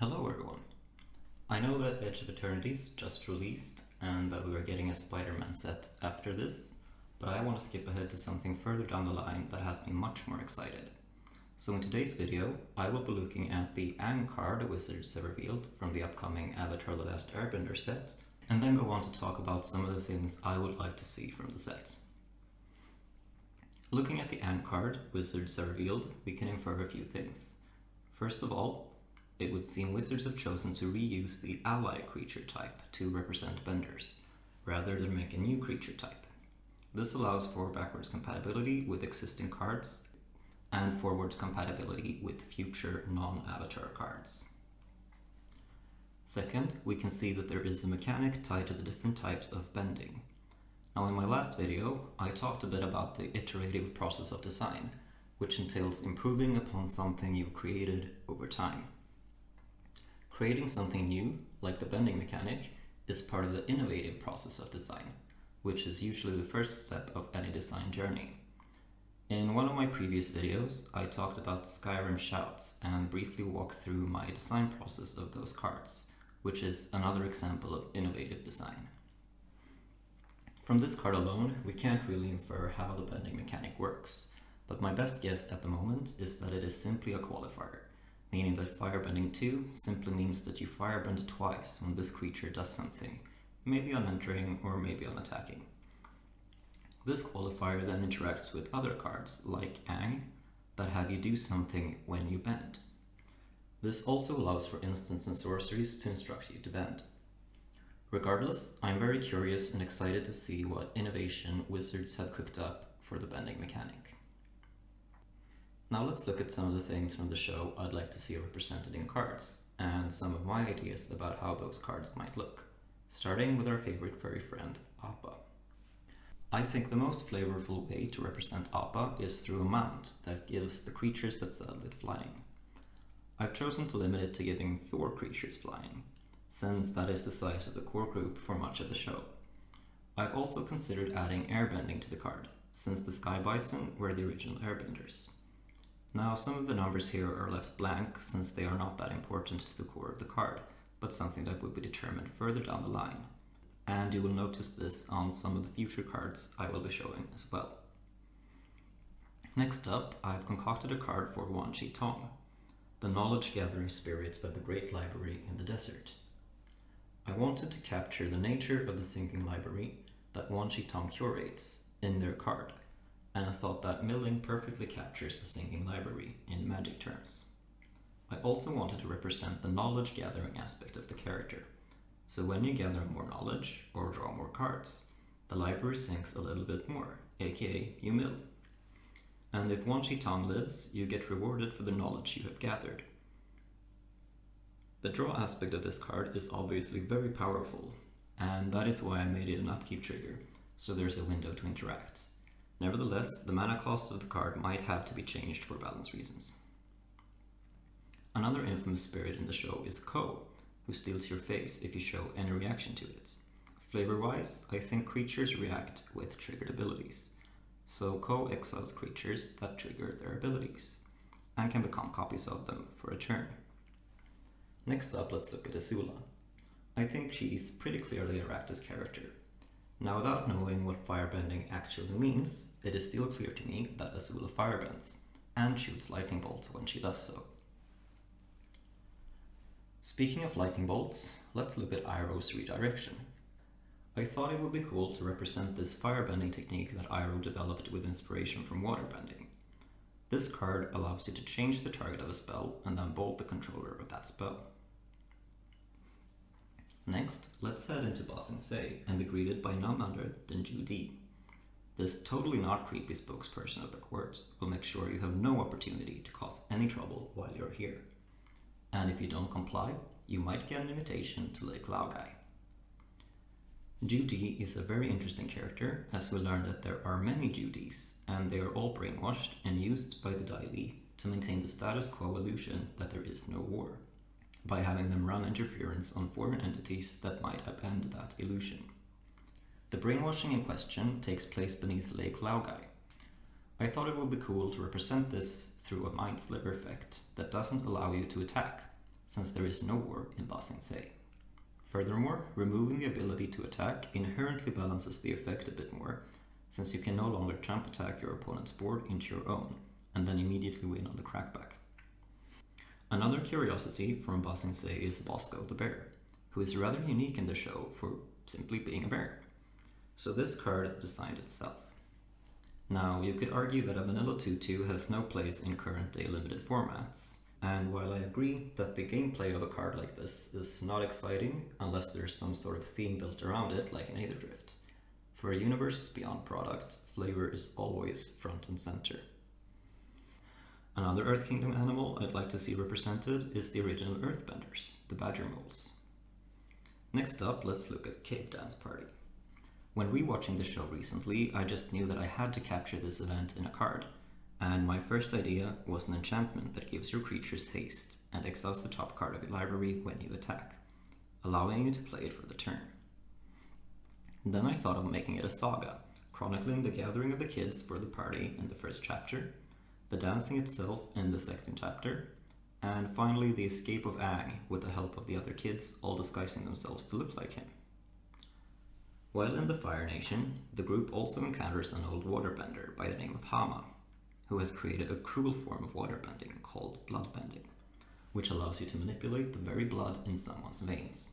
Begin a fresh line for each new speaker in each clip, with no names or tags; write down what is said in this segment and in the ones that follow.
Hello everyone. I know that Edge of Eternity's just released and that we are getting a Spider-Man set after this, but I want to skip ahead to something further down the line that has me much more excited. So in today's video, I will be looking at the Aang card Wizards have revealed from the upcoming Avatar The Last Airbender set, and then go on to talk about some of the things I would like to see from the set. Looking at the Aang card Wizards have revealed, we can infer a few things. First of all, it would seem Wizards have chosen to reuse the ally creature type to represent benders, rather than make a new creature type. This allows for backwards compatibility with existing cards, and forwards compatibility with future non-avatar cards. Second, we can see that there is a mechanic tied to the different types of bending. Now in my last video, I talked a bit about the iterative process of design, which entails improving upon something you've created over time. Creating something new, like the bending mechanic, is part of the innovative process of design, which is usually the first step of any design journey. In one of my previous videos, I talked about Skyrim Shouts and briefly walked through my design process of those cards, which is another example of innovative design. From this card alone, we can't really infer how the bending mechanic works, but my best guess at the moment is that it is simply a qualifier, meaning that Firebending 2 simply means that you firebend twice when this creature does something, maybe on entering or maybe on attacking. This qualifier then interacts with other cards, like Aang, that have you do something when you bend. This also allows for instants and sorceries to instruct you to bend. Regardless, I'm very curious and excited to see what innovation Wizards have cooked up for the bending mechanic. Now let's look at some of the things from the show I'd like to see represented in cards, and some of my ideas about how those cards might look, starting with our favorite furry friend, Appa. I think the most flavorful way to represent Appa is through a mount that gives the creatures that saddle it flying. I've chosen to limit it to giving 4 creatures flying, since that is the size of the core group for much of the show. I've also considered adding airbending to the card, since the Sky Bison were the original airbenders. Now, some of the numbers here are left blank since they are not that important to the core of the card, but something that will be determined further down the line. And you will notice this on some of the future cards I will be showing as well. Next up, I've concocted a card for Wan Chi Tong, the knowledge-gathering spirit of the Great Library in the Desert. I wanted to capture the nature of the sinking library that Wan Chi Tong curates in their card, and I thought that milling perfectly captures a sinking library in magic terms. I also wanted to represent the knowledge gathering aspect of the character, so when you gather more knowledge or draw more cards, the library sinks a little bit more, aka you mill. And if Wan Chi Tong lives, you get rewarded for the knowledge you have gathered. The draw aspect of this card is obviously very powerful, and that is why I made it an upkeep trigger, so there's a window to interact. Nevertheless, the mana cost of the card might have to be changed for balance reasons. Another infamous spirit in the show is Ko, who steals your face if you show any reaction to it. Flavor-wise, I think creatures react with triggered abilities, so Ko exiles creatures that trigger their abilities, and can become copies of them for a turn. Next up, let's look at Azula. I think she is pretty clearly a Rakdos character. Now, without knowing what firebending actually means, it is still clear to me that Azula firebends, and shoots lightning bolts when she does so. Speaking of lightning bolts, let's look at Iroh's redirection. I thought it would be cool to represent this firebending technique that Iroh developed with inspiration from waterbending. This card allows you to change the target of a spell and then bolt the controller of that spell. Next, let's head into Ba Sing Se and be greeted by none other than Ju Di. This totally not creepy spokesperson of the court will make sure you have no opportunity to cause any trouble while you're here. And if you don't comply, you might get an invitation to Lake Laogai. Ju Di is a very interesting character, as we learn that there are many Ju Dis, and they are all brainwashed and used by the Dai Li to maintain the status quo illusion that there is no war, by having them run interference on foreign entities that might upend that illusion. The brainwashing in question takes place beneath Lake Laogai. I thought it would be cool to represent this through a Mind Sliver effect that doesn't allow you to attack, since there is no war in Ba Sing Se. Furthermore, removing the ability to attack inherently balances the effect a bit more, since you can no longer trump attack your opponent's board into your own, and then immediately win on the crackback. Another curiosity from Ba Sing Se is Bosco the bear, who is rather unique in the show for simply being a bear. So this card designed itself. Now, you could argue that a vanilla 2/2 has no place in current day limited formats, and while I agree that the gameplay of a card like this is not exciting unless there's some sort of theme built around it like in Aether Drift, for a Universes Beyond product, flavor is always front and center. Another Earth Kingdom animal I'd like to see represented is the original Earthbenders, the badger moles. Next up, let's look at Cave Dance Party. When rewatching the show recently, I just knew that I had to capture this event in a card, and my first idea was an enchantment that gives your creatures haste and exiles the top card of your library when you attack, allowing you to play it for the turn. Then I thought of making it a saga, chronicling the gathering of the kids for the party in the first chapter, the dancing itself in the second chapter, and finally the escape of Aang with the help of the other kids all disguising themselves to look like him. While in the Fire Nation, the group also encounters an old waterbender by the name of Hama, who has created a cruel form of waterbending called bloodbending, which allows you to manipulate the very blood in someone's veins.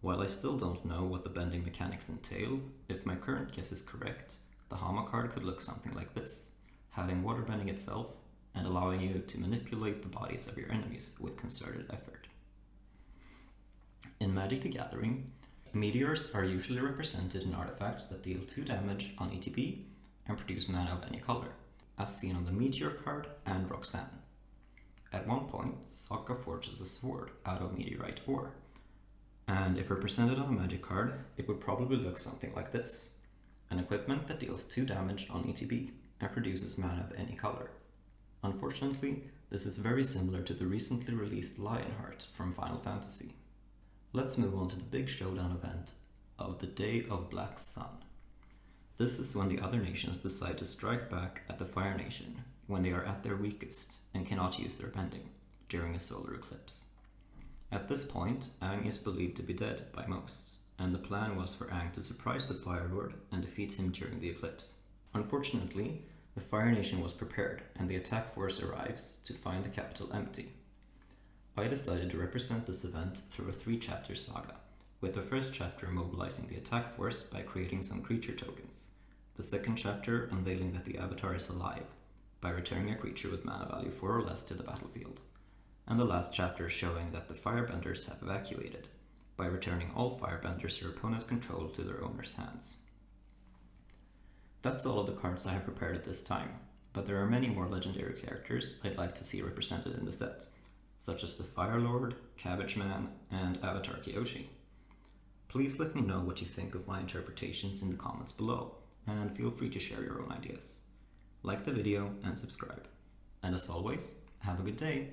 While I still don't know what the bending mechanics entail, if my current guess is correct, the Hama card could look something like this, having waterbending itself and allowing you to manipulate the bodies of your enemies with concerted effort. In Magic the Gathering, meteors are usually represented in artifacts that deal 2 damage on ETB and produce mana of any color, as seen on the Meteor card and Roxanne. At one point, Sokka forges a sword out of meteorite ore, and if represented on a magic card, it would probably look something like this: an equipment that deals 2 damage on ETB and produces mana of any color. Unfortunately, this is very similar to the recently released Lionheart from Final Fantasy. Let's move on to the big showdown event of the Day of Black Sun. This is when the other nations decide to strike back at the Fire Nation when they are at their weakest and cannot use their bending during a solar eclipse. At this point, Aang is believed to be dead by most, and the plan was for Aang to surprise the Fire Lord and defeat him during the eclipse. Unfortunately, the Fire Nation was prepared, and the attack force arrives to find the capital empty. I decided to represent this event through a 3-chapter saga, with the first chapter mobilizing the attack force by creating some creature tokens, the second chapter unveiling that the avatar is alive, by returning a creature with mana value 4 or less to the battlefield, and the last chapter showing that the firebenders have evacuated, by returning all firebenders your opponents control to their owner's hands. That's all of the cards I have prepared at this time, but there are many more legendary characters I'd like to see represented in the set, such as the Fire Lord, Cabbage Man, and Avatar Kyoshi. Please let me know what you think of my interpretations in the comments below, and feel free to share your own ideas. Like the video and subscribe. And as always, have a good day!